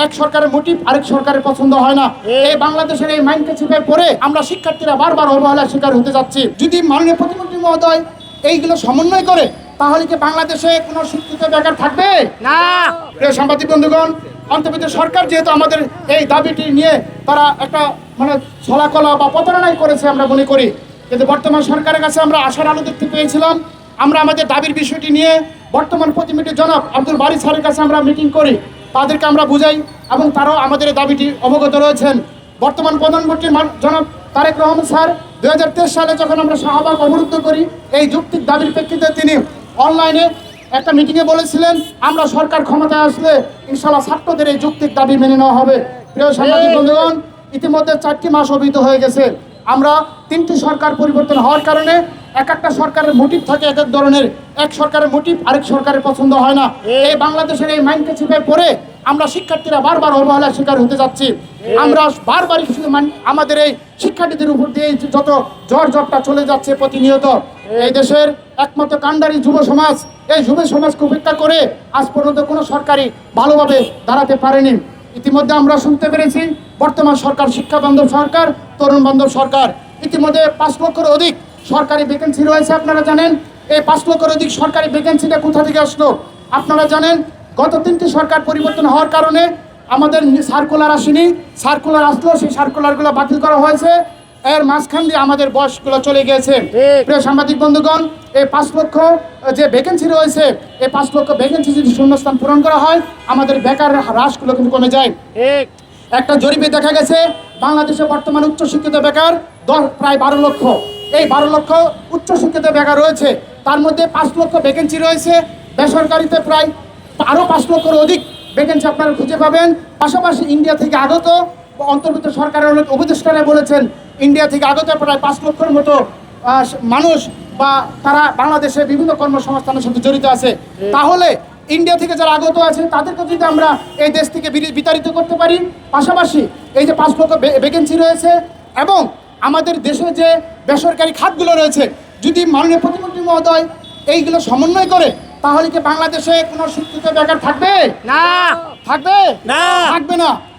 এক সরকারের মোটিভ আরেক সরকারের পছন্দ হয় না। এই বাংলাদেশের এই মাইন্ডকে চিপে পড়ে আমরা শিক্ষার্থীরা বারবার অবহেলার শিকার হতে যাচ্ছি। যদি মাননীয় প্রতিমন্ত্রী মহোদয় এইগুলো সমন্বয় করে তাহলে কি বাংলাদেশে কোনো শিক্ষিত বেকার থাকবে না। প্রিয় সাংবাদিক বন্ধুগণ, অন্তর্বর্তী সরকার যেহেতু আমাদের এই দাবিটি নিয়ে তারা একটা ছলাকলা বা প্রতারণাই করেছে আমরা মনে করি, কিন্তু বর্তমান সরকারের কাছে আমরা আশার আলো দেখতে পেয়েছিলাম। আমরা আমাদের দাবির বিষয়টি নিয়ে বর্তমান প্রতিনিধি জনাব আব্দুল বারী স্যারের কাছে আমরা মিটিং করি, তাদেরকে আমরা বুঝাই এবং তারাও আমাদের এই দাবিটি অবগত রয়েছেন। বর্তমান প্রধানমন্ত্রী জনাব তারেক রহমান স্যার 2023 সালে যখন আমরা শাহবাগ অবরুদ্ধ করি, এই যৌক্তিক দাবির প্রেক্ষিতে তিনি অনলাইনে একটা মিটিংয়ে বলেছিলেন আমরা সরকার ক্ষমতায় আসলে ইনশাআল্লাহ ছাত্রদের এই যৌক্তিক দাবি মেনে নেওয়া হবে। প্রিয় সাংবাদিক বন্ধুগণ, ইতিমধ্যে 4টি মাস অতীত হয়ে গেছে। আমরা 3টি সরকার পরিবর্তন হওয়ার কারণে এক একটা সরকারের মোটিভ থাকে এক এক ধরনের, এক সরকারের মোটিভ আরেক সরকারের পছন্দ হয় না। এই বাংলাদেশের এই মাইন্ডকে চিপে পড়ে আমরা শিক্ষার্থীরা বারবার অবহেলার শিকার হতে যাচ্ছি। আমরা বারবারই আমাদের এই শিক্ষার্থীদের উপর দিয়ে যত ঝড়টা চলে যাচ্ছে প্রতিনিয়ত। এই দেশের একমাত্র কাণ্ডারি যুব সমাজ, এই যুব সমাজকে উপেক্ষা করে আজ পর্যন্ত কোনো সরকারই ভালোভাবে দাঁড়াতে পারেনি। ইতিমধ্যে আমরা শুনতে পেরেছি বর্তমান সরকার শিক্ষা বান্ধব সরকার, তরুণ বান্ধব সরকার। ইতিমধ্যে 5 লক্ষের অধিক সরকারি ভ্যাকেন্সি রয়েছে। আপনারা জানেন এই 5 লক্ষের অধিক সরকারি ভ্যাকেন্সিটা কোথা থেকে আসলো? আপনারা জানেন গত 3টি সরকার পরিবর্তন হওয়ার কারণে আমাদের সার্কুলার আসেনি, সার্কুলার আসলো সেই সার্কুলারগুলো বাতিল করা হয়েছে, এর মাঝখান দিয়ে আমাদের বয়সগুলো চলে গিয়েছে। প্রিয় সাংবাদিক বন্ধুগণ, এই 5 লক্ষ যে ভ্যাকেন্সি রয়েছে, এই 5 লক্ষ ভ্যাকেন্সি যদি শূন্যস্থান পূরণ করা হয় আমাদের বেকার হ্রাসগুলো কিন্তু কমে যায়। একটা জরিপে দেখা গেছে বাংলাদেশে বর্তমানে উচ্চশিক্ষিত বেকার প্রায় 12 লক্ষ। এই 12 লক্ষ উচ্চশিক্ষিত বেকার রয়েছে, তার মধ্যে 5 লক্ষ ভ্যাকেন্সি রয়েছে বেসরকারিতে, প্রায় আরও 5 লক্ষের অধিক ভ্যাকেন্সি আপনারা খুঁজে পাবেন। পাশাপাশি ইন্ডিয়া থেকে আগত অন্তর্ভুক্ত সরকারের উপদেষ্টারা বলেছেন ইন্ডিয়া থেকে আগত প্রায় 5 লক্ষের মতো মানুষ বা তারা বাংলাদেশে বিভিন্ন কর্মসংস্থানের সাথে জড়িত আছে। তাহলে ইন্ডিয়া থেকে যারা আগত আছে তাদেরকে যদি আমরা এই দেশ থেকে বিতাড়িত করতে পারি, পাশাপাশি এই যে 5 লক্ষ ভ্যাকেন্সি রয়েছে এবং আমাদের দেশে যে বেসরকারি খাতগুলো রয়েছে, যদি মাননীয় প্রতিমন্ত্রী মহোদয় এইগুলো সমন্বয় করে তাহলে কি বাংলাদেশে কোনো শিক্ষিত বেকার থাকবে না। থাকবে না। থাকবে না।